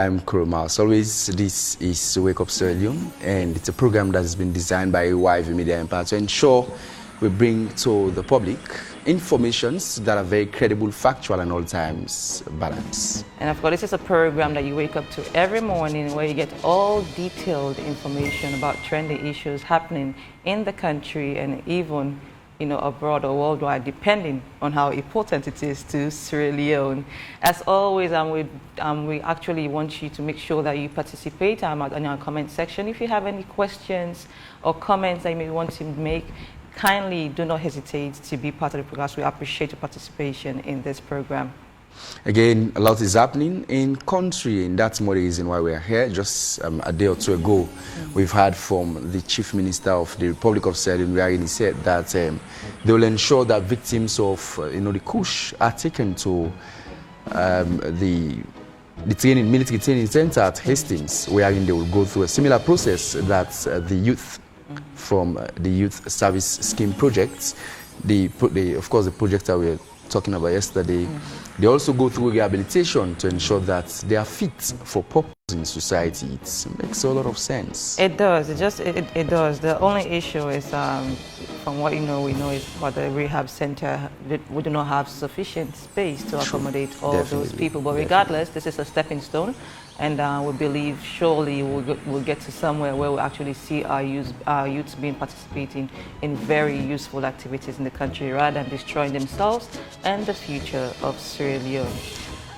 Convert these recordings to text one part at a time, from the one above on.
I'm Kuruma. As always, this is Wake Up Sierra Leone, and it's a program that has been designed by YV Media Empire to ensure we bring to the public informations that are very credible, factual, and all times balanced. And of course, this is a program that you wake up to every morning where you get all detailed information about trendy issues happening in the country and even abroad or worldwide, depending on how important it is to Sierra Leone. As always, we actually want you to make sure that you participate in our comment section. If you have any questions or comments that you may want to make, kindly do not hesitate to be part of the program. We appreciate your participation in this program. Again, a lot is happening in country, and that's more the reason why we are here. Just a day or two ago, we've heard from the Chief Minister of the Republic of Sierra Leone, where he said that they will ensure that victims of the coup are taken to the military training center at Hastings, wherein they will go through a similar process that the youth from the Youth Service Scheme projects, of course the project that we're talking about yesterday, they also go through rehabilitation to ensure that they are fit for purpose in society. It makes a lot of sense. It does. It does. The only issue is, from what we know is for the rehab center, we do not have sufficient space to accommodate all those people. But regardless, this is a stepping stone, and we believe surely we'll get to somewhere where we'll actually see our youths being participating in very useful activities in the country rather than destroying themselves and the future of Sierra Leone.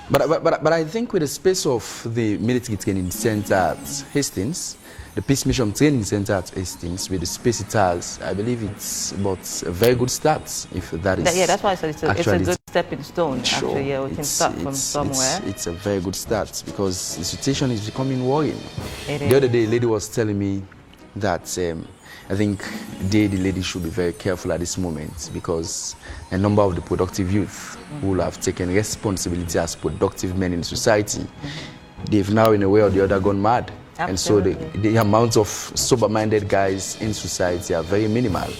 But I think with the space of the military training center at Hastings, the Peace Mission Training Center at Hastings, with the space it has, I believe it's about a very good start, if that is. Yeah, that's why I said it's a good stepping stone. Sure, actually, yeah, we can start from somewhere. It's a very good start because the situation is becoming worrying. The other day, a lady was telling me that I think the lady should be very careful at this moment because a number of the productive youth who will have taken responsibility as productive men in society, they've now in a way or the other gone mad. Absolutely. And so the amount of sober-minded guys in society are very minimal.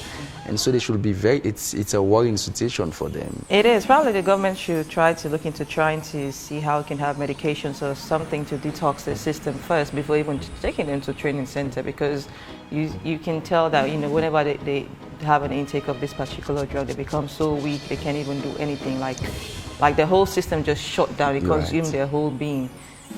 And so they should be it's a worrying situation for them. It is. Probably the government should try to look into trying to see how it can have medications or something to detox the system first before even taking them to training center, because you can tell that whenever they have an intake of this particular drug, they become so weak they can't even do anything. Like the whole system just shut down. It consumes their whole being.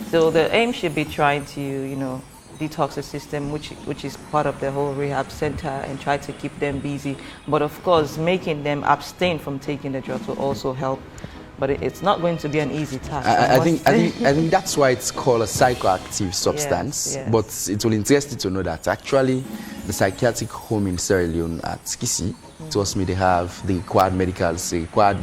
So the aim should be trying to detox the system, which is part of the whole rehab center, and try to keep them busy. But of course, making them abstain from taking the drugs will also help. But it's not going to be an easy task. I think that's why it's called a psychoactive substance. Yes. But it will interest you to know that actually the psychiatric home in Sierra Leone at Kisi, trust me, they have the required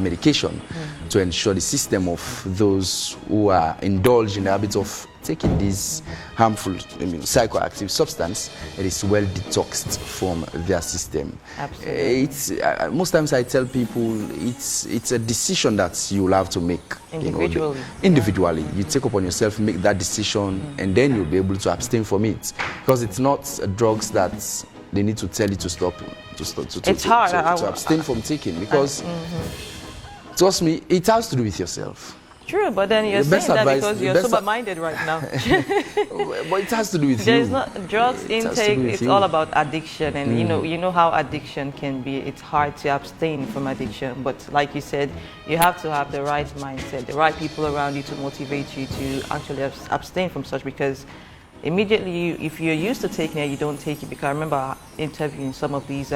medication to ensure the system of those who are indulged in the habit of taking this harmful psychoactive substance, it is well detoxed from their system. Absolutely. Most times I tell people it's a decision that you'll have to make individually. Individually, you take upon yourself, make that decision, and then you'll be able to abstain from it, because it's not drugs that they need to tell you to stop. It's hard to abstain from taking, because trust me, it has to do with yourself. True, but then you're saying that because you're sober-minded right now. But it has to do with There's you. not drugs intake. It's all about addiction, and you know how addiction can be. It's hard to abstain from addiction, but like you said, you have to have the right mindset, the right people around you to motivate you to actually abstain from such. Because immediately, if you're used to taking it, you don't take it. Because I remember interviewing some of these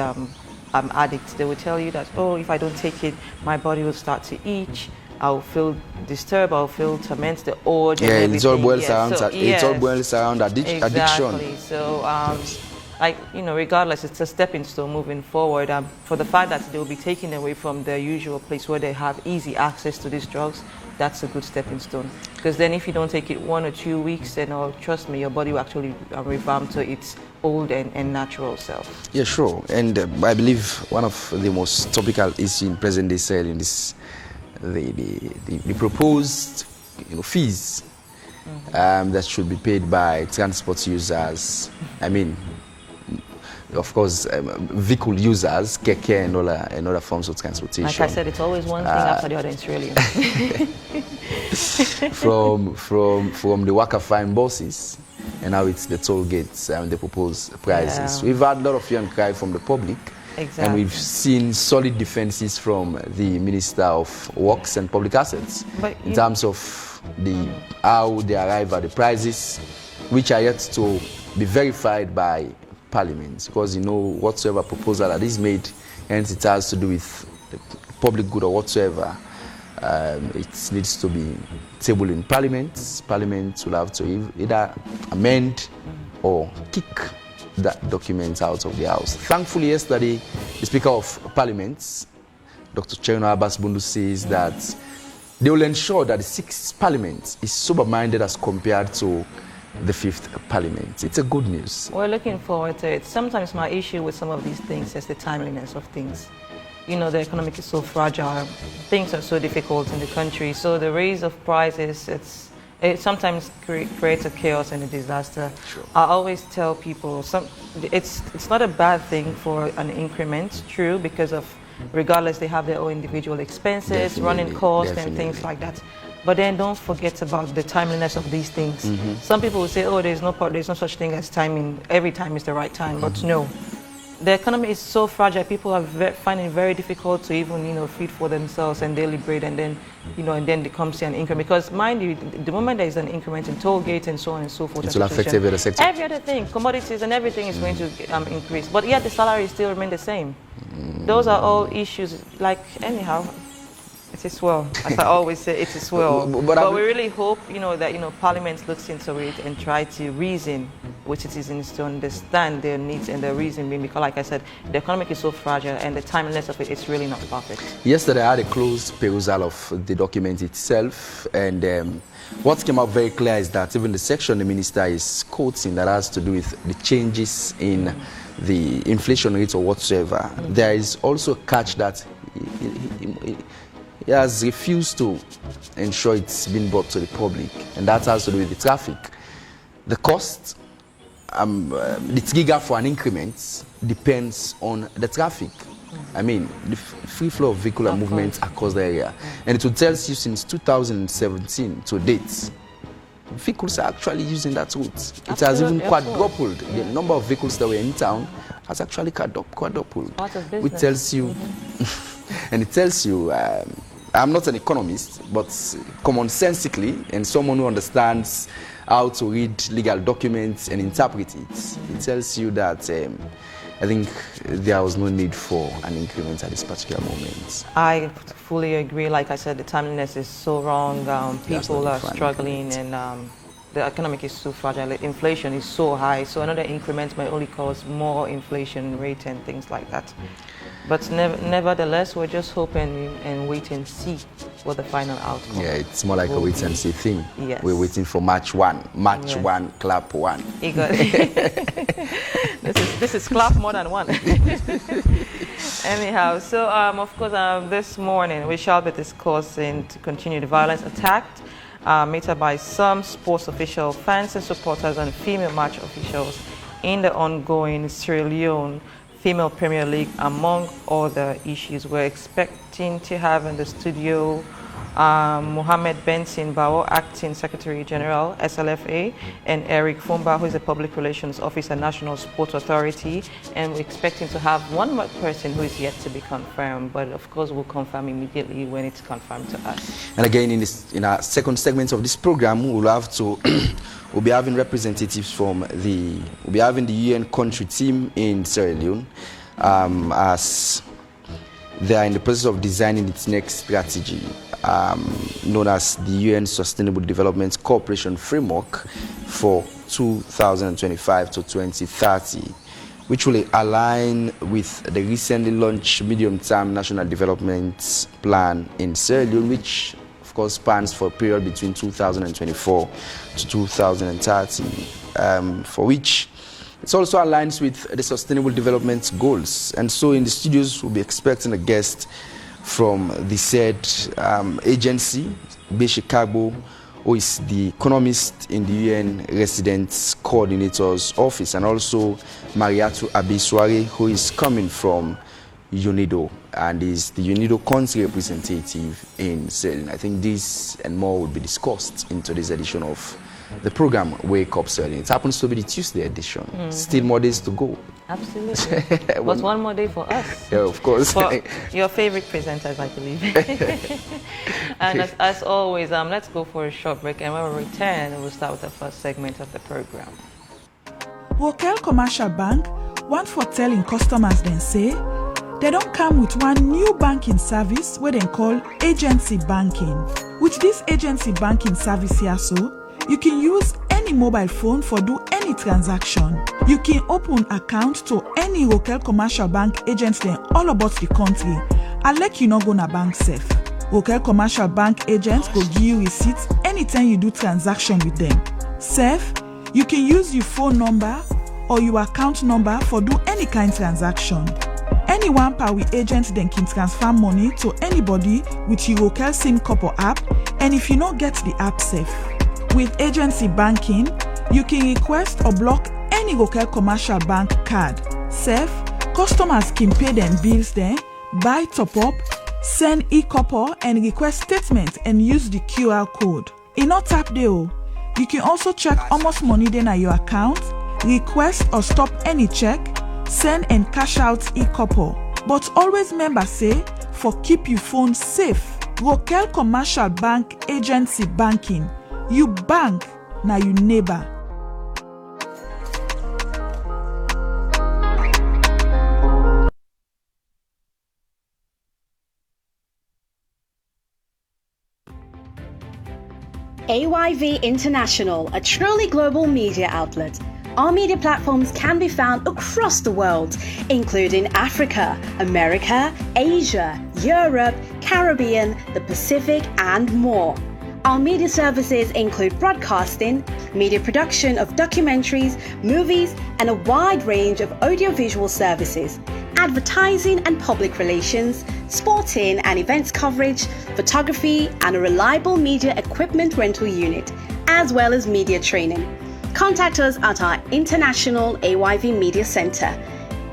addicts. They would tell you that, oh, if I don't take it, my body will start to itch. I'll feel disturbed, I'll feel torment, the urge. Yeah, and it's all boils everything. around addiction. Exactly. So, regardless, it's a stepping stone moving forward. For the fact that they will be taken away from their usual place where they have easy access to these drugs, that's a good stepping stone. Because then if you don't take it 1 or 2 weeks, then trust me, your body will actually revamp to its old and natural self. Yeah, sure. And I believe one of the most topical issues in present day Sierra Leone is the proposed fees that should be paid by transport users. I mean, of course, vehicle users, keke and other forms of transportation. Like I said, it's always one thing after the other in Sierra Leone. from the Waka-Fine buses, and now it's the toll gates and the proposed prices. Yeah. We've had a lot of hue and cry from the public. Exactly. And we've seen solid defenses from the Minister of Works and Public Assets in terms of how they arrive at the prices, which are yet to be verified by Parliament, because whatsoever proposal that is made, and it has to do with the public good or whatsoever, it needs to be tabled in Parliament. Parliament will have to either amend or kick that document out of the House. Thankfully, yesterday, the Speaker of Parliament, Dr. Cherino Abbas Bundu, says that they will ensure that the 6th Parliament is sober-minded as compared to the 5th Parliament. It's a good news. We're looking forward to it. Sometimes my issue with some of these things is the timeliness of things. The economic is so fragile. Things are so difficult in the country. So the raise of prices, it sometimes creates a chaos and a disaster. Sure. I always tell people, it's not a bad thing for an increment, true, because of regardless they have their own individual expenses, running costs and things like that. But then don't forget about the timeliness of these things. Some people will say, oh, there's no such thing as timing. Every time is the right time. But no. The economy is so fragile. People are finding it very difficult to even, feed for themselves and daily bread, and then, and then they come see an increment. Because mind you, the moment there is an increment in toll gates and so on and so forth, it will affect every other sector. Every other thing, commodities and everything is going to increase. But yet the salary still remain the same. Those are all issues. Like anyhow, it is well. As I always say, it is well. But we really hope, that Parliament looks into it and try to reason with citizens to understand their needs and their reasoning. Because, like I said, the economic is so fragile and the timeliness of it is really not perfect. Yesterday, I had a close perusal of the document itself, and what came out very clear is that even the section the minister is quoting that has to do with the changes in the inflation rate or whatsoever, there is also a catch that he has refused to ensure it's been brought to the public, and that has to do with the traffic. The cost, the trigger for an increment depends on the traffic. I mean, the free flow of vehicular movement across the area. And it will tell you since 2017 to date, vehicles are actually using that route. It has even quadrupled. The number of vehicles that were in town has actually quadrupled. Which tells you, and it tells you, I'm not an economist, but commonsensically, and someone who understands how to read legal documents and interpret it, it tells you that I think there was no need for an increment at this particular moment. I fully agree. Like I said, the timeliness is so wrong. People are struggling, and the economic is so fragile. Inflation is so high, so another increment might only cause more inflation rate and things like that. But nevertheless, we're just hoping and wait and see what the final outcome. Yeah, it's more like a wait and see thing. Yes. We're waiting for March 1. March 1, clap 1. This is clap more than one. Anyhow, so of course, this morning we shall be discussing to continue the violence attacked meted by some sports officials, fans and supporters, and female match officials in the ongoing Sierra Leone Female Premier League, among other issues. We're expecting to have in the studio Mohammed Benson Bao, Acting Secretary General, SLFA, and Eric Fumba, who is a Public Relations Officer, National Sports Authority. And we're expecting to have one more person who is yet to be confirmed, but of course we'll confirm immediately when it's confirmed to us. And again, in our second segment of this program, we'll have to we'll be having representatives from we'll be having the UN country team in Sierra Leone, as they are in the process of designing its next strategy, known as the UN Sustainable Development Cooperation Framework for 2025 to 2030, which will align with the recently launched medium-term national development plan in Sierra Leone, which of course spans for a period between 2024 to 2030, for which it also aligns with the Sustainable Development Goals. And so in the studios, we'll be expecting a guest from the said agency, Beshi Kagbo, who is the economist in the UN Residence Coordinator's Office, and also Mariatu Abiswari, who is coming from UNIDO and is the UNIDO country representative in Sierra Leone. I think this and more will be discussed in today's edition of the program Wake Up Sierra Leone. It happens to be the Tuesday edition. Still more days to go. Absolutely. But one more day for us. Yeah, of course. For your favorite presenters, I believe. And as always, let's go for a short break, and when we return, we'll start with the first segment of the program. Rokel Commercial Bank want for telling customers then say they don't come with one new banking service where they call agency banking. With this agency banking service here, so you can use any mobile phone for do any transaction. You can open account to any Rokel Commercial Bank agents then all about the country. And like you not go na bank safe. Rokel Commercial Bank agents go give you receipts anytime you do transaction with them. Safe, you can use your phone number or your account number for do any kind transaction. Anyone per we agent then can transfer money to anybody with your Rokel SIM Couple app, and if you not get the app safe. With agency banking, you can request or block any Rokel Commercial Bank card. Safe, customers can pay them bills then, buy top up, send e-couple and request statement and use the QR code. In not tap there, you can also check how much money then at your account, request or stop any check, send and cash out e-couple. But always remember say, for keep your phone safe, Rokel Commercial Bank agency banking. You bank, now you neighbor. AYV International, a truly global media outlet. Our media platforms can be found across the world, including Africa, America, Asia, Europe, Caribbean, the Pacific, and more. Our media services include broadcasting, media production of documentaries, movies, and a wide range of audiovisual services, advertising and public relations, sporting and events coverage, photography, and a reliable media equipment rental unit, as well as media training. Contact us at our International AYV Media Centre,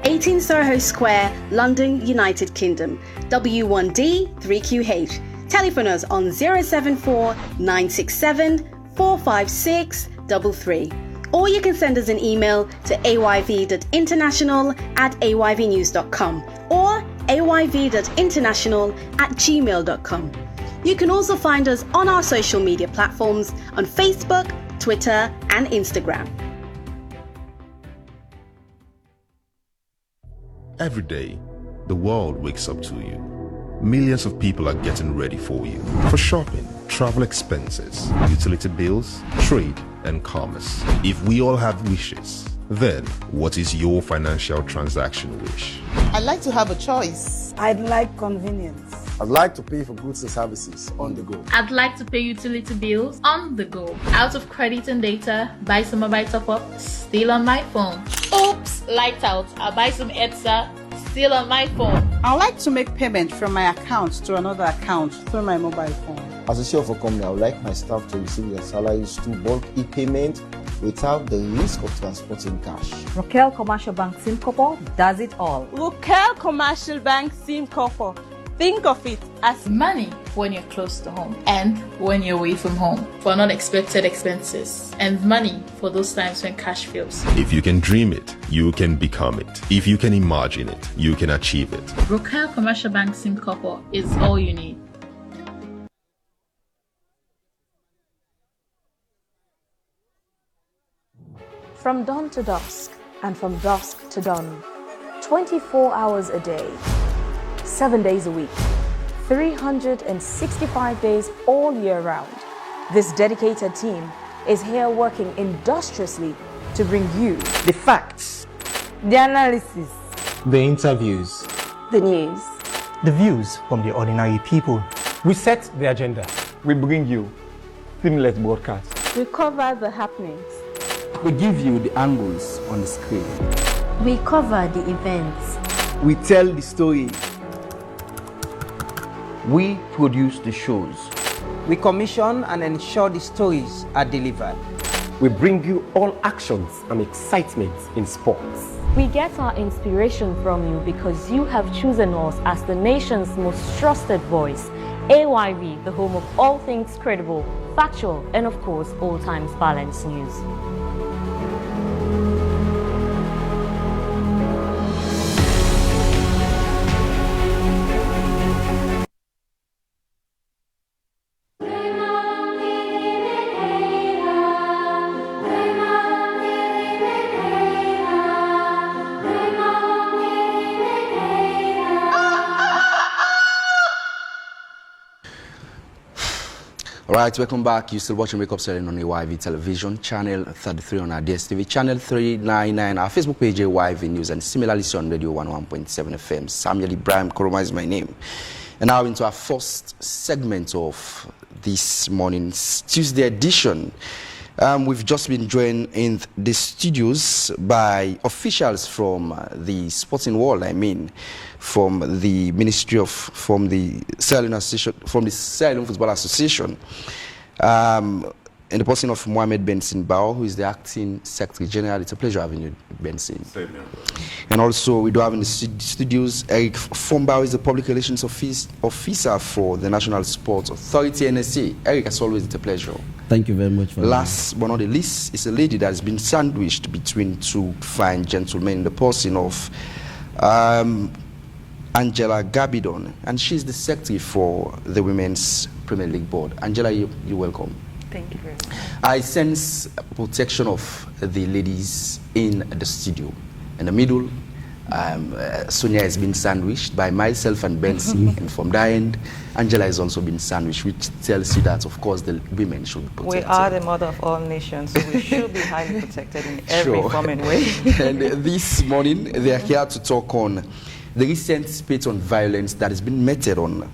18 Soho Square, London, United Kingdom, W1D 3QH. Telephone us on 074 967 456 33. Or you can send us an email to ayv.international@ayvnews.com or ayv.international@gmail.com. You can also find us on our social media platforms on Facebook, Twitter, and Instagram. Every day, the world wakes up to you. Millions of people are getting ready for you. For shopping, travel expenses, utility bills, trade, and commerce. If we all have wishes, then what is your financial transaction wish? I'd like to have a choice. I'd like convenience. I'd like to pay for goods and services on the go. I'd like to pay utility bills on the go. Out of credit and data, buy some mobile top-up, still on my phone. Oops, lights out, I'll buy some ETSA, still on my phone. I like to make payment from my account to another account through my mobile phone. As a CEO of a company, I would like my staff to receive their salaries through bulk e-payment without the risk of transporting cash. Rokel Commercial Bank SIM Couple does it all. Rokel Commercial Bank SIM Couple. Think of it as Money when you're close to home and when you're away from home for unexpected expenses, and money for those times when cash fails. If you can dream it, you can become it. If you can imagine it, you can achieve it. Rokel Commercial Bank SIM Couple is all you need. From dawn to dusk, and from dusk to dawn, 24 hours a day, 7 days a week, 365 days all year round. This dedicated team is here working industriously to bring you the facts, The analysis, the interviews, the news, the views from the ordinary people. We set the agenda. We bring you seamless broadcast. we cover the happenings. We give you the angles on the screen. we cover the events. We tell the story. We produce the shows. We commission and ensure the stories are delivered. We bring you all actions and excitement in sports. We get our inspiration from you because you have chosen us as the nation's most trusted voice. AYV, the home of all things credible, factual, and of course, all times balanced news. Alright, welcome back. You're still watching Wake Up Selling on AYV Television, channel 33 on our DSTV, channel 399, our Facebook page AYV News, and similarly on Radio 101.7 FM. Samuel Ibrahim Koroma is my name. And now into our first segment of this morning's Tuesday edition. We've just been joined in the studios by officials from the sporting world, from the Ministry of, from the Sierra Leone Association, from the Sierra Leone Football Association, in the person of Mohamed Benson Bao, who is the acting Secretary General. It's a pleasure having you, Benson. Same here. And also we do have in the studios Eric Fombao, is the Public Relations Officer for the National Sports Authority, NSA. Eric, as always, it's a pleasure. Thank you very much for Last but not the least is a lady that has been sandwiched between two fine gentlemen in the person of Angela Gabidon, and she's the secretary for the Women's Premier League Board. Angela, you're welcome. Thank you very much. I sense protection of the ladies in the studio. In the middle, Sonia has been sandwiched by myself and Benson, and from that end, Angela has also been sandwiched, which tells you that, of course, the women should be protected. We are the mother of all nations, so we should be highly protected in every form and way. And this morning, they are here to talk on the recent spate on violence that has been meted on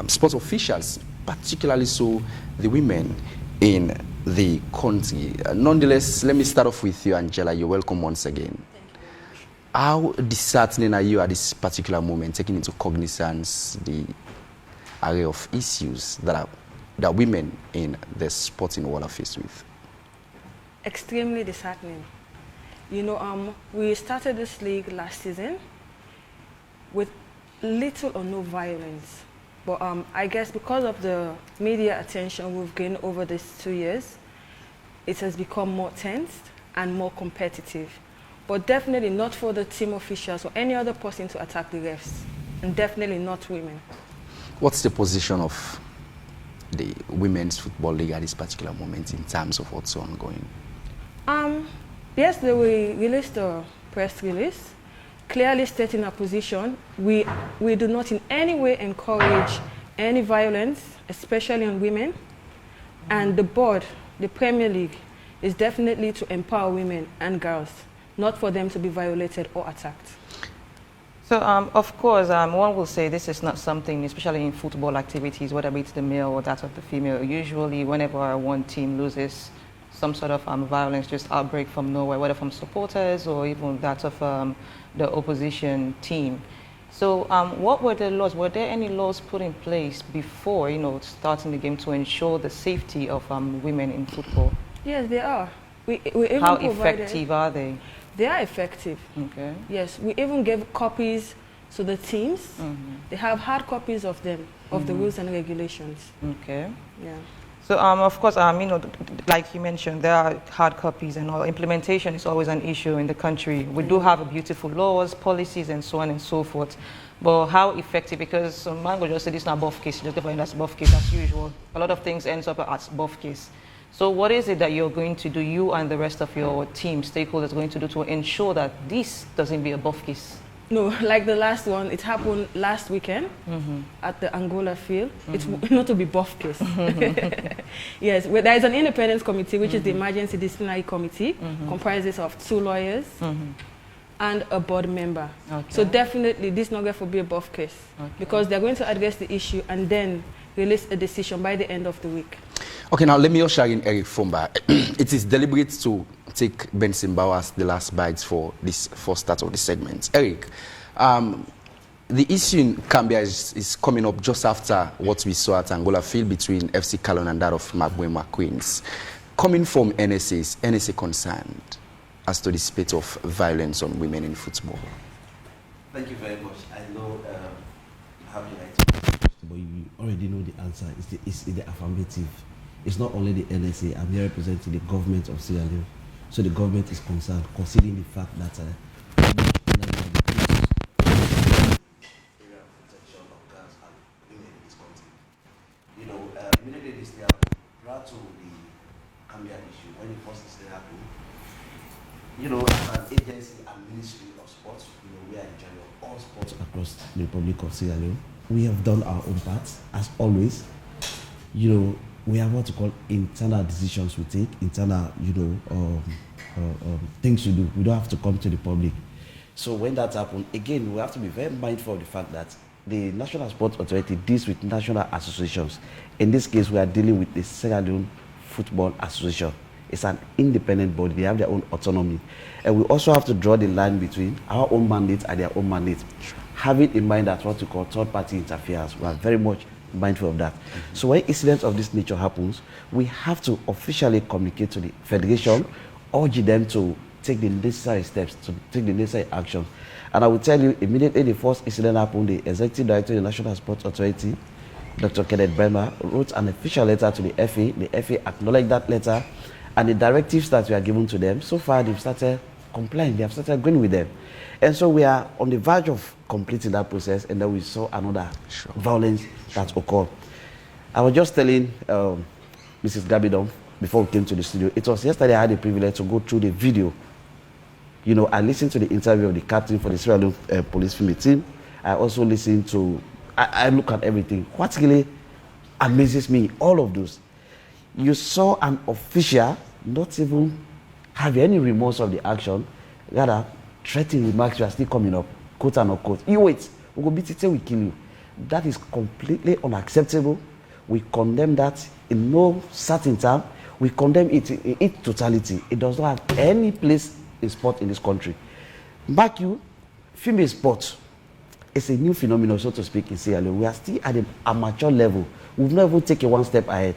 sports officials, particularly so the women in the country. Nonetheless, let me start off with you, Angela. You're welcome once again. How disheartening are you at this particular moment, taking into cognizance the array of issues that women in the sporting world are faced with? Extremely disheartening. You know, we started this league last season with little or no violence. But I guess because of the media attention we've gained over these 2 years, it has become more tense and more competitive. But definitely not for the team officials or any other person to attack the refs, and definitely not women. What's the position of the Women's Football League at this particular moment in terms of what's ongoing? Yesterday we released a press release clearly stating our position. We do not in any way encourage any violence, especially on women. And the board, the Premier League, is definitely to empower women and girls, not for them to be violated or attacked. So, of course, one will say this is not something, especially in football activities, whether it's the male or that of the female. Usually, whenever one team loses, some sort of violence just outbreak from nowhere, whether from supporters or even that of the opposition team. So what were the laws? Were there any laws put in place before, starting the game to ensure the safety of women in football? Yes, there are. We even How effective are they? They are effective. Okay. Yes, we even gave copies to the teams. Mm-hmm. They have hard copies of them, of the rules and regulations. Okay. Yeah. So, of course, like you mentioned, there are hard copies and all. Implementation is always an issue in the country. We do have beautiful laws, policies, and so on and so forth. But how effective? Because Mango just said it's not buff case. Just define that's buff case as usual. A lot of things ends up as buff case. So what is it that you're going to do, you and the rest of your team, stakeholders, going to do to ensure that this doesn't be a buff case? No, like the last one, it happened last weekend at the Angola field. It's not to be buff case. Yes, well, there is an independent committee, which is the Emergency Disciplinary Committee, comprises of 2 lawyers and a board member. Okay. So definitely this is not going to be a buff case because they're going to address the issue and then release a decision by the end of the week. Okay, now let me usher in Eric Fomba. It is deliberate to take Benson Bao as the last bites for this first start of the segment. Eric, the issue in Cambia is coming up just after what we saw at Angola Field between FC Calon and that of Magwema Queens. Coming from NSA, is NSA concerned? as to the spate of violence on women in football? Thank you very much. I know how you like to, but you already know the answer. It's in the affirmative. It's not only the NSA. I'm here representing the government of Sierra Leone. So the government is concerned, considering the fact that immediately this happened, prior to the Cambia issue, when the first incident happened, as an agency and ministry of sports, we are in charge of all sports across the Republic of Sierra Leone. We have done our own part, as always. We have what to call internal decisions we take, internal, things to do. We don't have to come to the public. So when that happens, again, we have to be very mindful of the fact that the National Sports Authority deals with national associations. In this case, we are dealing with the Sierra Leone Football Association. It's an independent body. They have their own autonomy. And we also have to draw the line between our own mandate and their own mandate. Having in mind that what we call third-party interference, we are very much mindful of that. So when incidents of this nature happens, we have to officially communicate to the Federation, urge them to take the necessary steps, to take the necessary action. And I will tell you, immediately the first incident happened, the Executive Director of the National Sports Authority, Dr. Kenneth Bremer, wrote an official letter to the FA. The FA acknowledged that letter, and the directives that were given to them, so far they've started complying, they have started going with them. And so we are on the verge of completing that process, and then we saw another violence that occurred. I was just telling Mrs. Gabidon before we came to the studio, it was yesterday I had the privilege to go through the video. I listened to the interview of the captain for the Sierra Leone police film team. I also listened to, I look at everything. What really amazes me, all of those, you saw an official not even have any remorse of the action, rather threatening remarks, you are still coming up, quote and unquote. You wait, we will beat it till we kill you. That is completely unacceptable. We condemn that in no certain term. We condemn it in its totality. It does not have any place in sport in this country. Mark you, female sport is a new phenomenon, so to speak, in Sierra Leone. We are still at an amateur level. We've not even taken one step ahead.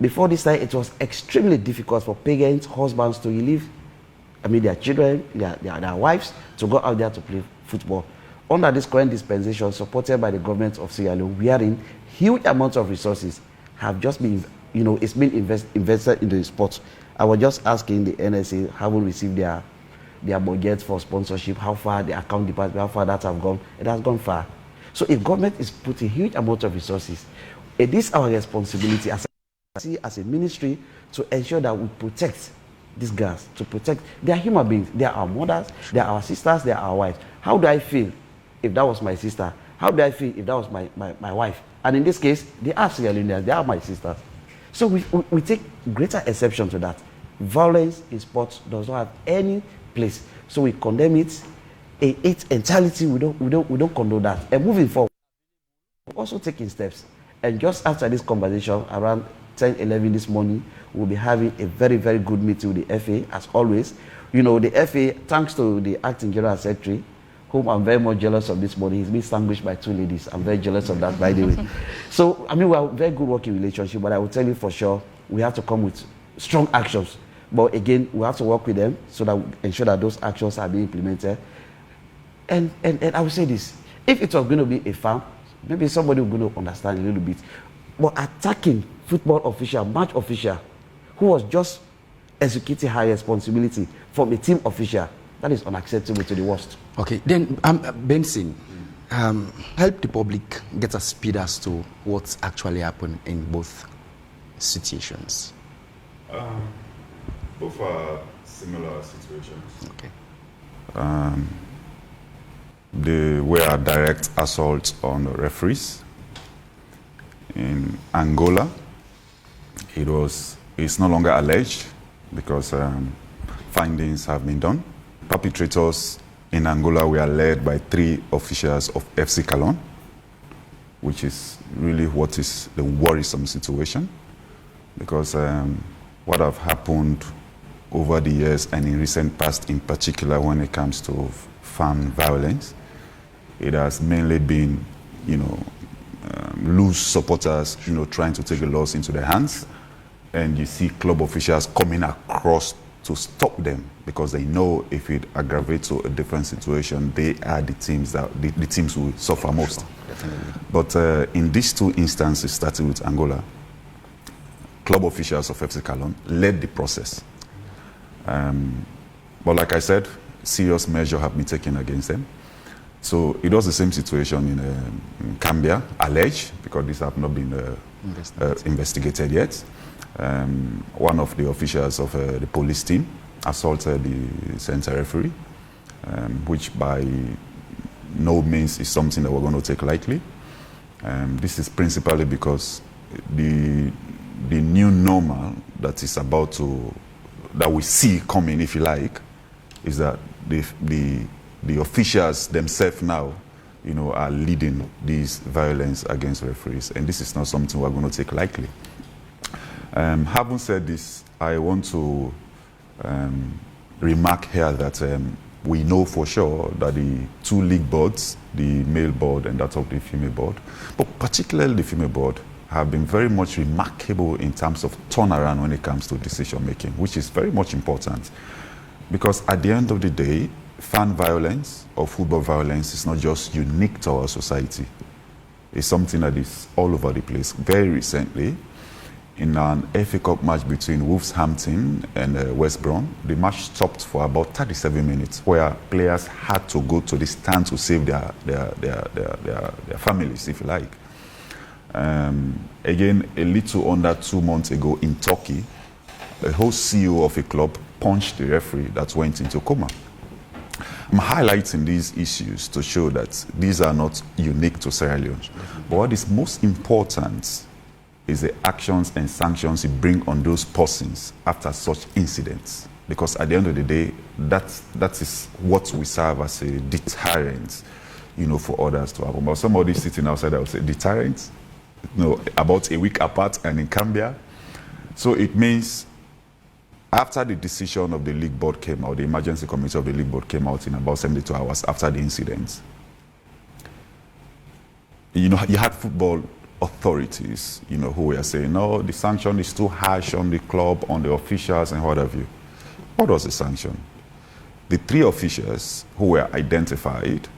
Before this time, it was extremely difficult for parents, husbands to relieve their children, their wives, to go out there to play football. Under this current dispensation, supported by the government of Sierra Leone, we are in huge amounts of resources have just been, it's been invested into the sport. I was just asking the NSA, haven't received their budget for sponsorship, how far the account department, how far that have gone. It has gone far. So if government is putting huge amount of resources, it is our responsibility as a ministry to ensure that we protect these girls, to protect, they are human beings, they are our mothers, they are our sisters, they are our wives. How do I feel if that was my sister? How do I feel if that was my wife? And in this case, they are Sierra Leoneans, they are my sisters. So we take greater exception to that. Violence in sports does not have any place. So we condemn it in its entirety. We don't condone that. And moving forward, we're also taking steps. And just after this conversation, around 10, 11 this morning, we'll be having a very, very good meeting with the FA, as always. The FA, thanks to the Acting General Secretary, whom I'm very much jealous of this morning. He's been distinguished by two ladies. I'm very jealous of that, by the way. So, we have a very good working relationship, but I will tell you for sure, we have to come with strong actions. But again, we have to work with them so that we ensure that those actions are being implemented. And I will say this, if it was going to be a farm, maybe somebody will going to understand a little bit. But attacking football official, match official, who was just executing her responsibility from a team official, that is unacceptable to the worst. Okay, then Benson, help the public get a speed as to what's actually happened in both situations. Both are similar situations. Okay. There were direct assaults on the referees. In Angola, it's no longer alleged because findings have been done. Perpetrators in Angola were led by 3 officials of FC Calon, which is really what is the worrisome situation, because what have happened over the years and in recent past, in particular when it comes to fan violence, it has mainly been, loose supporters, trying to take the laws into their hands, and you see club officials coming across to stop them, because they know if it aggravates to a different situation, they are the teams that the teams will suffer most. Definitely. But in these two instances, starting with Angola, club officials of FC Calon led the process. But like I said, serious measures have been taken against them. So it was the same situation in Cambia, alleged, because these have not been investigated yet. One of the officials of the police team assaulted the center referee, which by no means is something that we're going to take lightly. This is principally because the new normal that is about to, that we see coming, if you like, is that the officials themselves now, are leading this violence against referees, and this is not something we're going to take lightly. Having said this, I want to remark here that we know for sure that the two league boards, the male board and that of the female board, but particularly the female board, have been very much remarkable in terms of turnaround when it comes to decision making, which is very much important. Because at the end of the day, fan violence or football violence is not just unique to our society. It's something that is all over the place. Very recently, in an FA Cup match between Wolverhampton and West Brom, the match stopped for about 37 minutes, where players had to go to the stand to save their families, if you like. Again, a little under 2 months ago in Turkey, the whole CEO of a club punched the referee that went into coma. I'm highlighting these issues to show that these are not unique to Sierra Leone. But what is most important is the actions and sanctions you bring on those persons after such incidents. Because at the end of the day, that is what we serve as a deterrent, for others to happen. But somebody sitting outside, I would say, deterrent, about a week apart and in Cambia. So it means after the decision of the league board came out, the emergency committee of the league board came out in about 72 hours after the incident, you had football authorities, who were saying, no, the sanction is too harsh on the club, on the officials, and what have you. What was the sanction? The three officials who were identified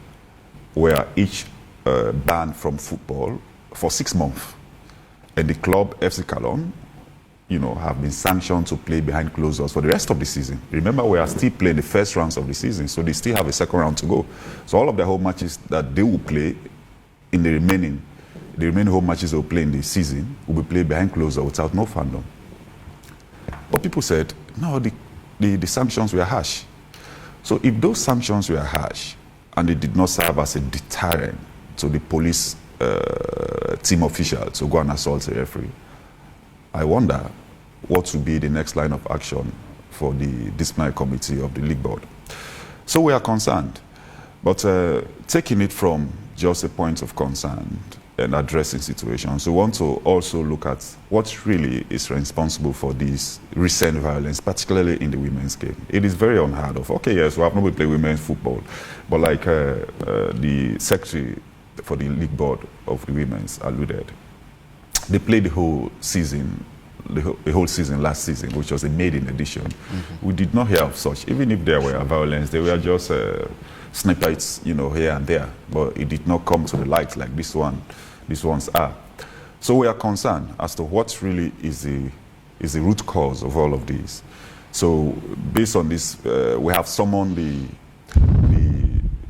were each banned from football for 6 months. And the club, FC Calon, have been sanctioned to play behind closed doors for the rest of the season. Remember, we are still playing the first rounds of the season, so they still have a second round to go. So all of the home matches that they will play in the remaining home matches they will play in the season will be played behind closed doors without no fandom. But people said, no, the sanctions were harsh. So if those sanctions were harsh and they did not serve as a deterrent to the police team official to go and assault a referee, I wonder what will be the next line of action for the disciplinary committee of the league board. So we are concerned, but taking it from just a point of concern and addressing situations, we want to also look at what really is responsible for this recent violence, particularly in the women's game. It is very unheard of. Okay, yes, we have not been playing women's football, but like the secretary for the league board of the women's alluded, they played the whole season, the whole season last season, which was a maiden edition. We did not hear of such. Even if there were violence, they were just snippets, here and there. But it did not come to the light like these ones are. So we are concerned as to what really is the root cause of all of this. So based on this, we have summoned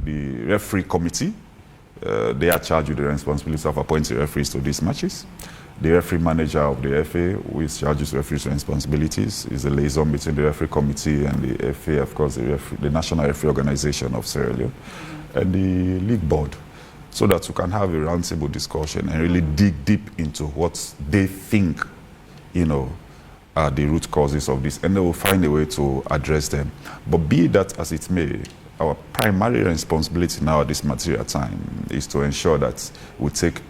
the referee committee. They are charged with the responsibility of appointing referees to these matches. The referee manager of the FA, who is charged with referees' responsibilities, is the liaison between the referee committee and the FA, of course, the National Referee Organization of Sierra Leone, and the league board, so that we can have a roundtable discussion and really dig deep into what they think, are the root causes of this, and they will find a way to address them. But be that as it may, our primary responsibility now at this material time is to ensure that we take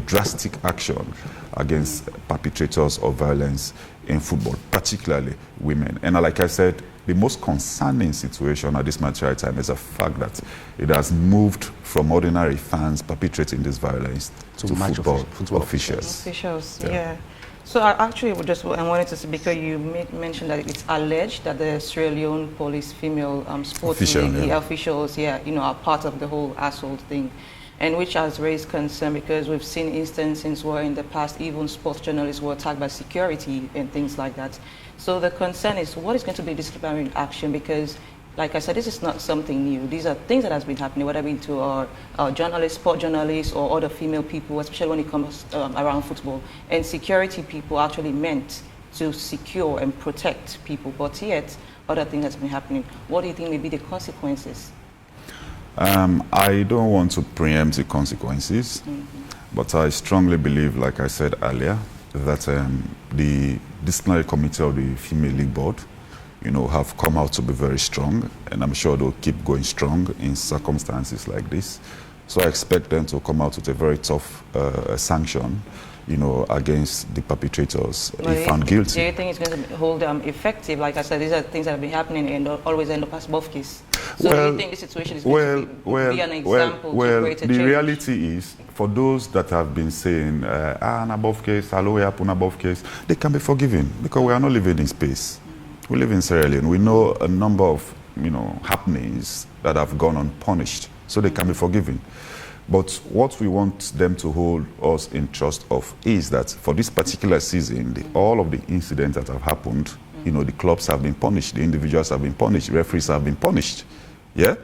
drastic action against perpetrators of violence in football, particularly women. And like I said, the most concerning situation at this material time is the fact that it has moved from ordinary fans perpetrating this violence to football officials. Yeah. So I actually wanted to say, because you mentioned that it's alleged that the Sierra Leone police female sports officials, are part of the whole assault thing, and which has raised concern because we've seen instances where in the past even sports journalists were attacked by security and things like that. So the concern is, what is going to be disciplinary action? Because, like I said, this is not something new. These are things that has been happening, whether it be to our journalists, sport journalists, or other female people, especially when it comes around football. And security people actually meant to secure and protect people, but yet other things has been happening. What do you think may be the consequences? I don't want to preempt the consequences, but I strongly believe, like I said earlier, that the disciplinary committee of the Female League Board have come out to be very strong, and I'm sure they'll keep going strong in circumstances like this. So I expect them to come out with a very tough sanction, against the perpetrators if found guilty. Do you think it's going to hold effective? Like I said, these are things that have been happening and always end up as both case. So do you think this situation is going to be an example to create a change? The reality is, for those that have been saying, an above case, an above case, they can be forgiven because we are not living in space. We live in Sierra Leone. We know a number of, happenings that have gone unpunished, so they can be forgiven. But what we want them to hold us in trust of is that for this particular season, all of the incidents that have happened, the clubs have been punished, the individuals have been punished, referees have been punished. Yeah?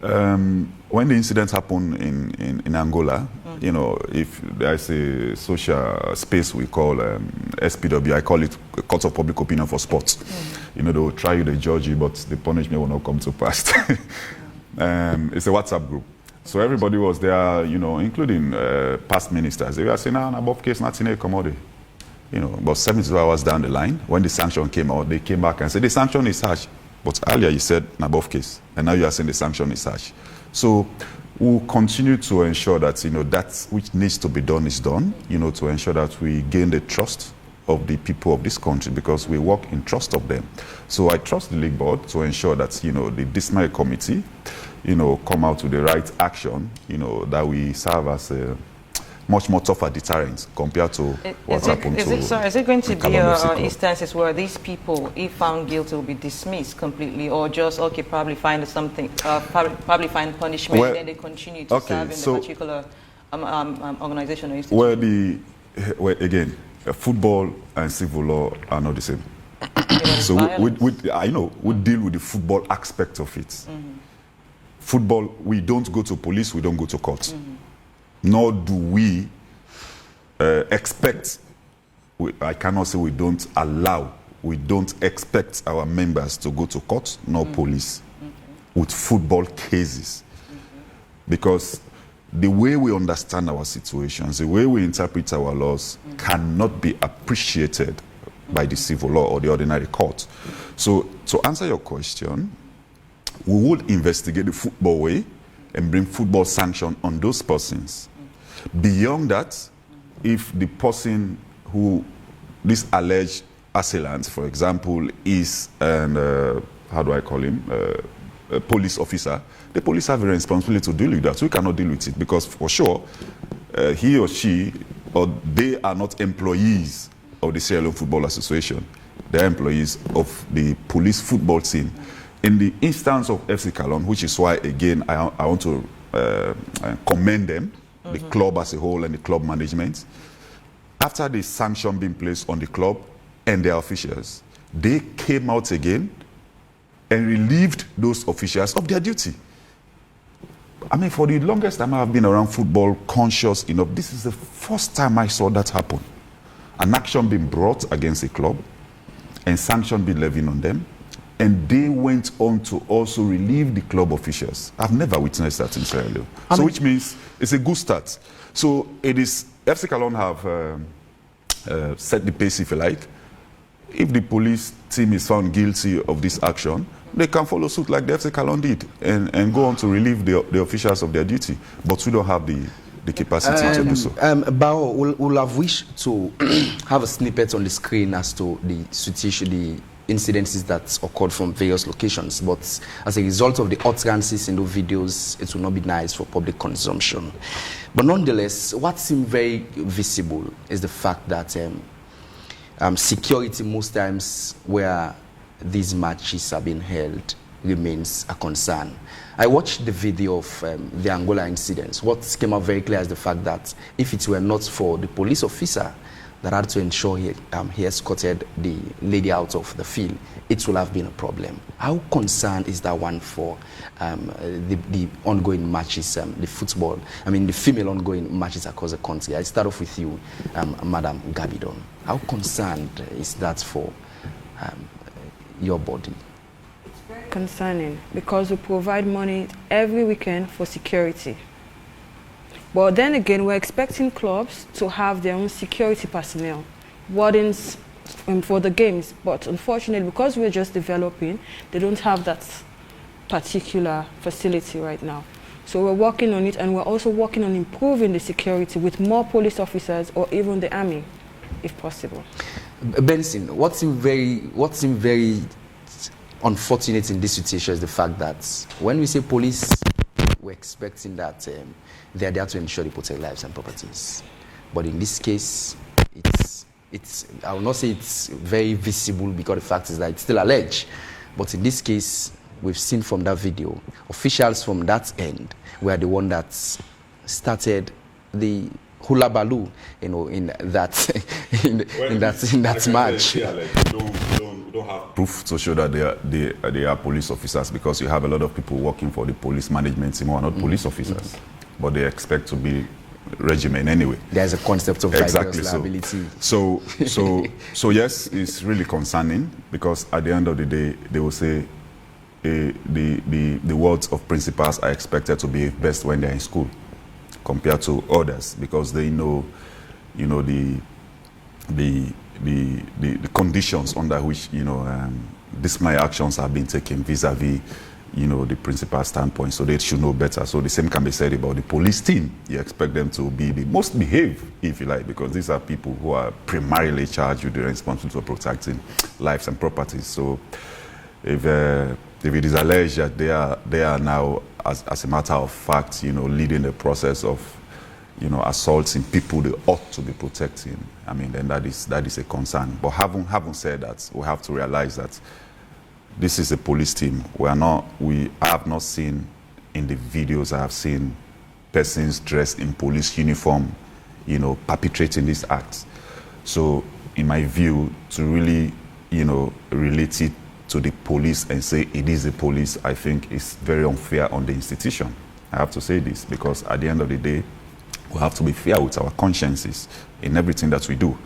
When the incidents happen in Angola, if there's a social space we call SPW, I call it a court of public opinion for sports. They will try you, they judge you, but the punishment will not come to pass. It's a WhatsApp group. So everybody was there, including past ministers. They were saying, above case, not in a commodity. But 72 hours down the line, when the sanction came out, they came back and said, the sanction is harsh. But earlier you said above case, and now you are saying the sanction is harsh. So we'll continue to ensure that, that which needs to be done is done, to ensure that we gain the trust of the people of this country, because we work in trust of them. So I trust the league board to ensure that, the disciplinary committee, come out with the right action, that we serve as a much more tougher deterrent compared to what's happened to is it going to be instances where these people, if found guilty, will be dismissed completely, or just, probably find something, probably find punishment, and then they continue to serve in the particular organization or institution? Well, again, football and civil law are not the same. So we deal with the football aspect of it. Football, we don't go to police, we don't go to court. Nor do we expect, I cannot say we don't allow, we don't expect our members to go to court, nor police, with football cases. Because the way we understand our situations, the way we interpret our laws cannot be appreciated by the civil law or the ordinary court. So to answer your question, we would investigate the football way and bring football sanction on those persons. Beyond that, if the person who, this alleged assailant, for example, is how do I call him, a police officer, the police have a responsibility to deal with that. So we cannot deal with it because for sure, he or she, or they are not employees of the Sierra Leone Football Association. They are employees of the police football team. In the instance of FC Calon, which is why, again, I want to commend them, the club as a whole and the club management. After the sanction being placed on the club and their officials, they came out again and relieved those officials of their duty. I mean, for the longest time I've been around football conscious enough, this is the first time I saw that happen. An action being brought against a club and sanction being levied on them, and they went on to also relieve the club officials. I've never witnessed that in Sierra Leone. So which means it's a good start. So it is, FC Calon have set the pace, if you like. If the police team is found guilty of this action, they can follow suit like the FC Calon did and go on to relieve the officials of their duty. But we don't have the capacity to do so. Bao, we'll have wished to have a snippet on the screen as to the situation, the incidences that occurred from various locations, but as a result of the utterances in those videos, it will not be nice for public consumption. But nonetheless, what seems very visible is the fact that security most times where these matches are being held remains a concern. I watched the video of the Angola incidents. What came out very clear is the fact that if it were not for the police officer that had to ensure he escorted the lady out of the field, it will have been a problem. How concerned is that one for the ongoing matches, the football, the female ongoing matches across the country? I start off with you, Madam Gabidon. How concerned is that for your body? It's very concerning because we provide money every weekend for security. But then again, we're expecting clubs to have their own security personnel, wardens for the games. But unfortunately, because we're just developing, they don't have that particular facility right now. So we're working on it, and we're also working on improving the security with more police officers or even the army, if possible. Benson, what seems very unfortunate in this situation is the fact that when we say police, we're expecting that they are there to ensure they protect lives and properties. But in this case, it's I will not say it's very visible because the fact is that it's still alleged. But in this case, we've seen from that video, officials from that end were the one that started the hula baloo, in that in that match. We don't have proof to show that they are police officers, because you have a lot of people working for the police management team who are not police officers, but they expect to be regimen anyway. There's a concept of vicarious liability. So yes, it's really concerning, because at the end of the day, they will say the words of principals are expected to be best when they're in school compared to others, because they know, the conditions under which disciplinary actions have been taken vis-a-vis the principal standpoint, so they should know better. So the same can be said about the police team. You expect them to be the most behaved, if you like, because these are people who are primarily charged with the responsibility of protecting lives and properties. So if it is alleged that they are now, as a matter of fact, leading the process of assaulting people they ought to be protecting, then that is a concern. But having said that, we have to realize that this is a police team. I have not seen in the videos, I have seen persons dressed in police uniform, perpetrating these acts. So in my view, to really, relate it to the police and say it is the police, I think is very unfair on the institution. I have to say this, because at the end of the day, we have to be fair with our consciences in everything that we do.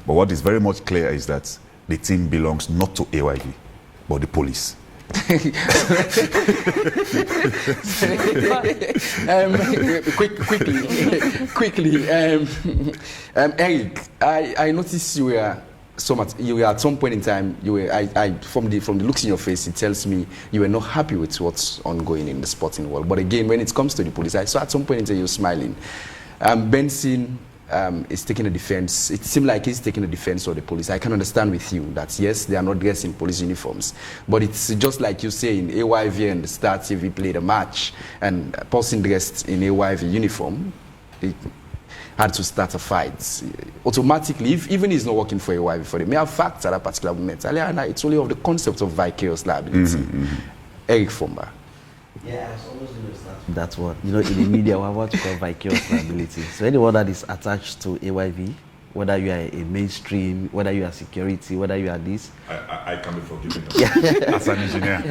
But what is very much clear is that the team belongs not to AYV, but the police. Quickly, Eric, I noticed you were at some point in time, from the looks in your face, it tells me you were not happy with what's ongoing in the sporting world. But again, when it comes to the police, I saw at some point in time you're smiling. Benson is taking a defense. It seemed like he's taking a defense of the police. I can understand with you that yes, they are not dressed in police uniforms, but it's just like you say in AYV and the Star TV played a match, and a person dressed in AYV uniform, it had to start a fight. Automatically, even he's not working for AYV, for the mere fact that a particular moment, it's only of the concept of vicarious liability. Eric Fomba. Yeah, I was always going to start with that one. In the media, we want to call vicarious liability. So anyone that is attached to AYV, whether you are a mainstream, whether you are security, whether you are this. I can be forgiven as an engineer.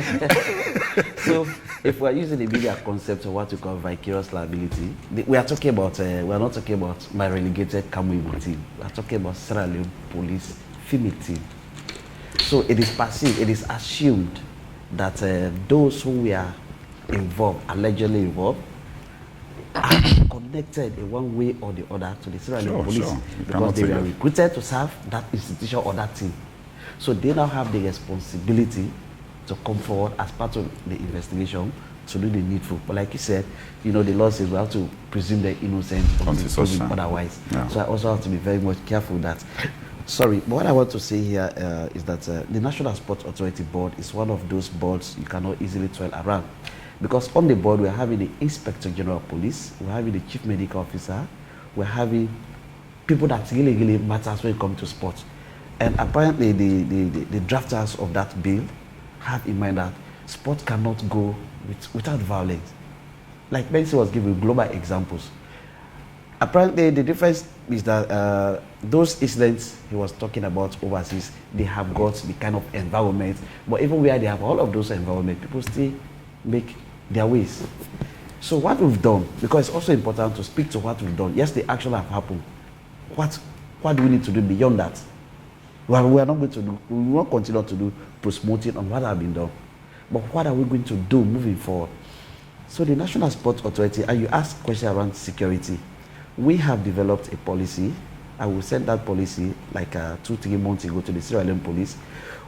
So if we are using the media concept of what we call vicarious liability, we are talking about, we are not talking about my relegated Kamwe team. We are talking about Sierra Leone Police female team. So it is perceived, it is assumed that those who were involved, allegedly involved, are connected in one way or the other to the Sierra Leone police, because they were recruited to serve that institution or that team. So they now have the responsibility to come forward as part of the investigation to do the needful. But like you said, the law says we have to presume they're innocent or otherwise. Yeah. So I also have to be very much careful that. Sorry, but what I want to say here is that the National Sports Authority Board is one of those boards you cannot easily twirl around. Because on the board, we're having the Inspector General of Police, we're having the Chief Medical Officer, we're having people that really matters when it comes to sports. And apparently the drafters of that bill have in mind that sport cannot go without violence. Like Benson was giving global examples. Apparently the difference is that those incidents he was talking about overseas, they have got the kind of environment, but even where they have all of those environment, people still make their ways. So what we've done, because it's also important to speak to what we've done. Yes, the action have happened. What do we need to do beyond that? Well, we are not going to do, we won't continue to do promoting on what has been done. But what are we going to do moving forward? So the National Sports Authority, and you asked question around security, we have developed a policy. I will send that policy like 2-3 months ago to the Sierra Leone Police.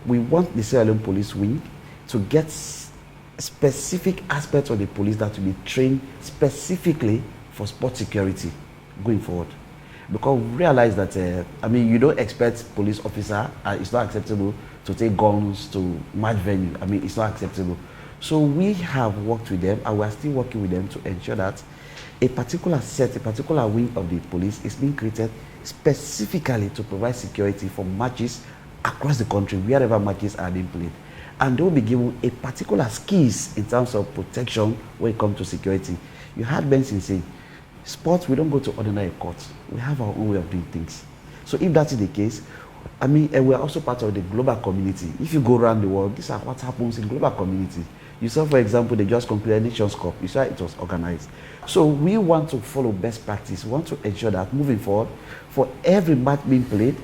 We want the Sierra Leone Police wing to get specific aspects of the police that will be trained specifically for sport security going forward. Because we realize that, you don't expect police officer, it's not acceptable to take guns to match venue. It's not acceptable. So we have worked with them, and we are still working with them to ensure that a particular wing of the police is being created specifically to provide security for matches across the country, wherever matches are being played. And they will be given a particular skills in terms of protection when it comes to security. You heard Benson say, sports, we don't go to ordinary courts. We have our own way of doing things. So if that is the case, and we are also part of the global community. If you go around the world, these are what happens in global community. You saw, for example, they just concluded Nations Cup. You saw it was organized. So we want to follow best practice. We want to ensure that moving forward, for every match being played,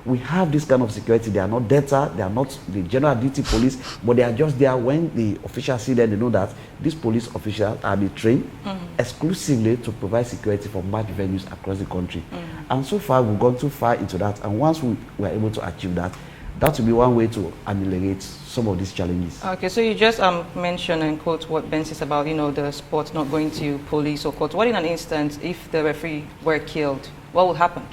we have this kind of security. They are not debtor, they are not the general duty police, but they are just there when the officials see them, they know that these police officials are being trained exclusively to provide security for match venues across the country. And so far, we've gone too far into that. And once we are able to achieve that, that will be one way to ameliorate some of these challenges. Okay, so you just mentioned and quote what Ben says about, the sports not going to police or court. What in an instance if the referee were killed? What would happen?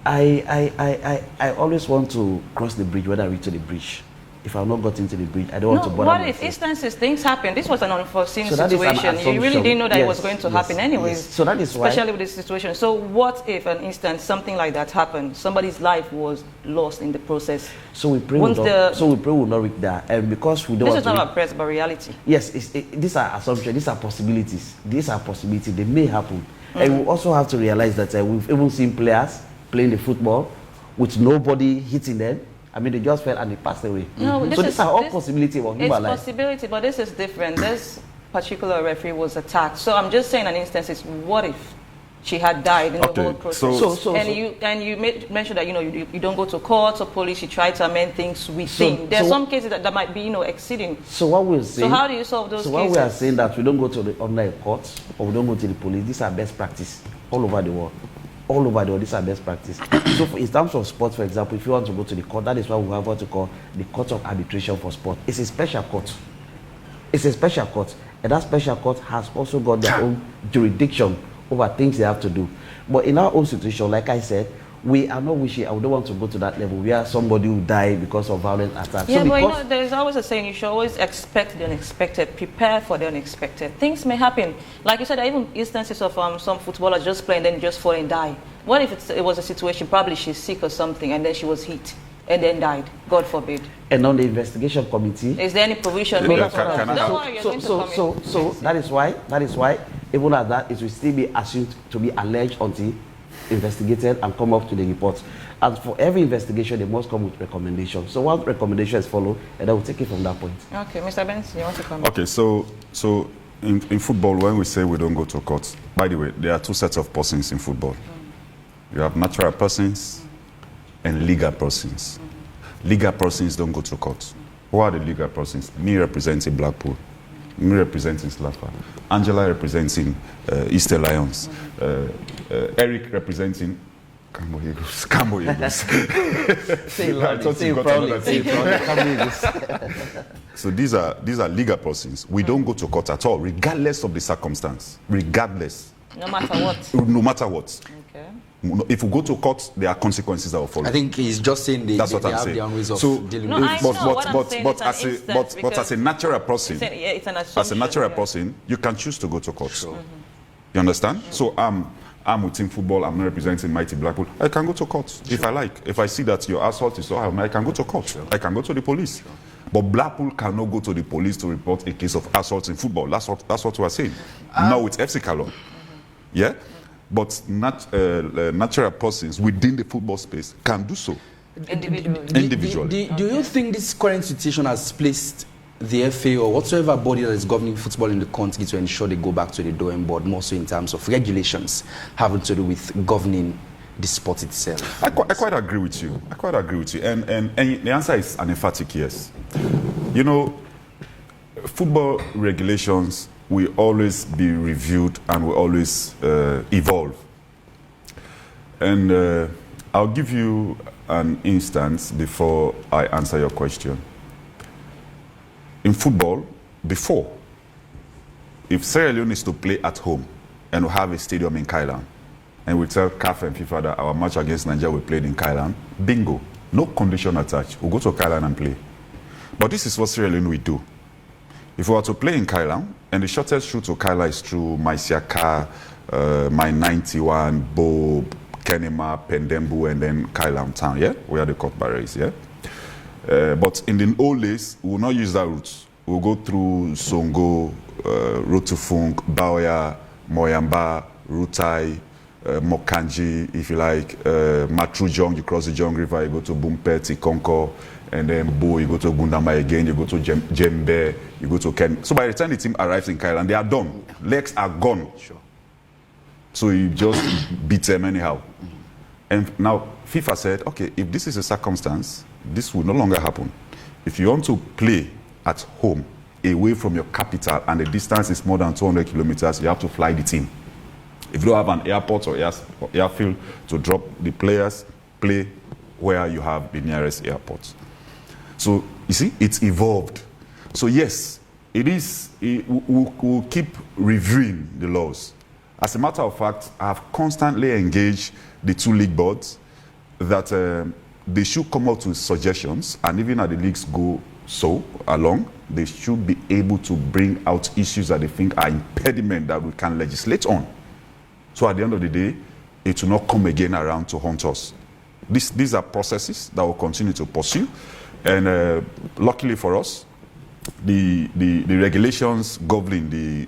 I always want to cross the bridge when I reach to the bridge. If I've not got into the bridge, I don't want to bother what myself. If instances, things happen? This was an unforeseen So situation. You really didn't know that it was going to happen anyways. Yes. So that is why, especially with this situation. So what if an instance, something like that happened? Somebody's life was lost in the process. So we pray we'll not reach that. And because we don't this want is not to about press, but reality. Yes, these are assumptions, these are possibilities. These are possibilities, they may happen. And we also have to realize that we've even seen players playing the football with nobody hitting them. They just fell and they passed away. No, so these are all possibilities of human life. It's possibility, but this is different. This particular referee was attacked. So I'm just saying an instance is what if she had died in the whole process? You mentioned that you don't go to court or police. You try to amend things within. There are some cases that might be exceeding. So what we're saying. So how do you solve those cases? So what we are saying that we don't go to the online court or we don't go to the police. These are best practice all over the world. All over the world, these are best practice. So in terms of sports, for example, if you want to go to the court, that is why we have what we call the Court of Arbitration for Sport. It's a special court. It's a special court. And that special court has also got their own jurisdiction over things they have to do. But in our own situation, like I said, we are not wishing, I don't want to go to that level where somebody will die because of violent attacks. Yeah, so but there's always a saying, you should always expect the unexpected, prepare for the unexpected. Things may happen. Like you said, there are even instances of some footballers just playing, then just fall and die. What if it was a situation, probably she's sick or something, and then she was hit and then died, God forbid. And on the investigation committee, is there any provision made for that? So that is why, even at that, it will still be assumed to be alleged until investigated and come up to the report. And for every investigation, they must come with recommendations. So once recommendation is followed, and then we'll take it from that point. Okay, Mr. Benson, you want to come? Okay, so in football, when we say we don't go to court, by the way, there are two sets of persons in football. You have natural persons and legal persons. Legal persons don't go to court. Who are the legal persons? Me representing Blackpool. Me representing Slapper. Angela representing Easter Lions. Eric representing Cambo Eagles. Say it loudly, say it proudly. So these are legal persons. We don't go to court at all, regardless of the circumstance. Regardless. No matter what? No matter what. Okay. If we go to court, there are consequences that will follow. I think he's just saying they That's what I'm have saying. their own ways of dealing with it. But as a natural person, it's an as a natural person, you can choose to go to court. Sure. You understand? So I'm within football, I'm not representing Mighty Blackpool. I can go to court if I like. If I see that your assault is so high, I can go to court. I can go to the police. But Blackpool cannot go to the police to report a case of assault in football. That's what we're saying. Now with FC Cologne. Yeah? But natural persons within the football space can do so. Individually. Do you think this current situation has placed the FA or whatsoever body that is governing football in the country to ensure they go back to the drawing board, more so in terms of regulations having to do with governing the sport itself? I quite agree with you. And the answer is an emphatic yes. You know, football regulations will always be reviewed and will always evolve. And I'll give you an instance before I answer your question. In football, before, if Sierra Leone is to play at home and we have a stadium in Kailan, and we tell CAF and FIFA that our match against Nigeria we played in Kailan, bingo, no condition attached. We'll go to Kailan and play. But this is what Sierra Leone will do. If we were to play in Kailan, and the shortest route to Kaila is through Maisiaka, My 91, Bob, Kenema, Pendembu, and then Kailan town, yeah? Where the court barrier is, yeah? But in the old days, we will not use that route. We'll go through Songo, Rotufunk, Baoya, Moyamba, Rutai, Mokanji, if you like, Matrujong, you cross the Jong River, you go to Bumpeti, Konko, and then Bo, you go to Gundama again, you go to Jembe, you go to Ken. So by the time the team arrives in Kailan, they are done. Legs are gone. Sure. So you just beat them anyhow. And now FIFA said, okay, if this is a circumstance, this will no longer happen. If you want to play at home, away from your capital, and the distance is more than 200 kilometers, you have to fly the team. If you don't have an airport or airfield to drop the players, play where you have the nearest airport. So, you see, it's evolved. So, yes, we'll keep reviewing the laws. As a matter of fact, I have constantly engaged the two league boards that they should come up with suggestions, and even as the leagues go so along, they should be able to bring out issues that they think are impediment that we can legislate on. So at the end of the day, it will not come again around to haunt us. These are processes that will continue to pursue. And luckily for us, the regulations governing the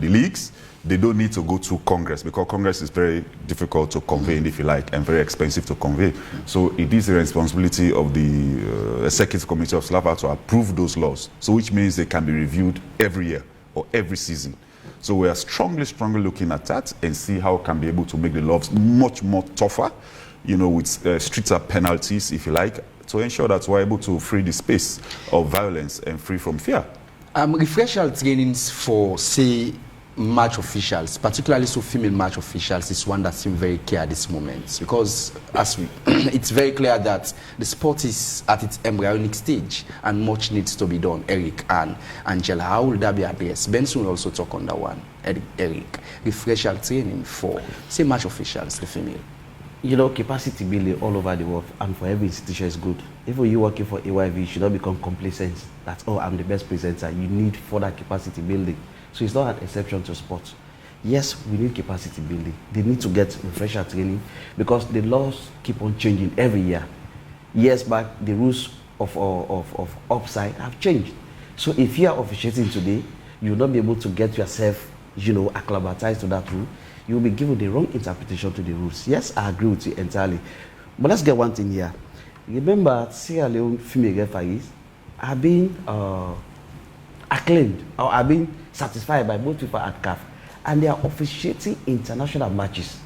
leagues, they don't need to go to Congress, because Congress is very difficult to convene, if you like, and very expensive to convey. So it is the responsibility of the Executive Committee of SLAPA to approve those laws, so which means they can be reviewed every year or every season. So we are strongly looking at that and see how we can be able to make the laws much more tougher, you know, with stricter penalties, if you like, to ensure that we're able to free the space of violence and free from fear. Refresher trainings for, say, match officials, particularly so female match officials, is one that seems very clear at this moment, because it's very clear that the sport is at its embryonic stage and much needs to be done. Eric and Angela, how will that be addressed? Benson will also talk on that one. Eric, refresher training for, say, match officials, the female. You know, capacity building all over the world and for every institution is good. If you're working for AYV, you should not become complacent that, oh, I'm the best presenter. You need further capacity building. So it's not an exception to sports. Yes, we need capacity building. They need to get refresher training because the laws keep on changing every year. Years back, the rules of offside have changed. So if you are officiating today, you will not be able to get yourself, you know, acclimatized to that rule. You will be given the wrong interpretation to the rules. Yes, I agree with you entirely. But let's get one thing here. Remember, Sierra Leone female referees are being acclaimed or are being satisfied by both FIFA and CAF, and they are officiating international matches,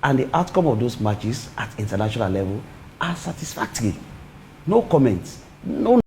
and the outcome of those matches at international level are satisfactory. No comments, no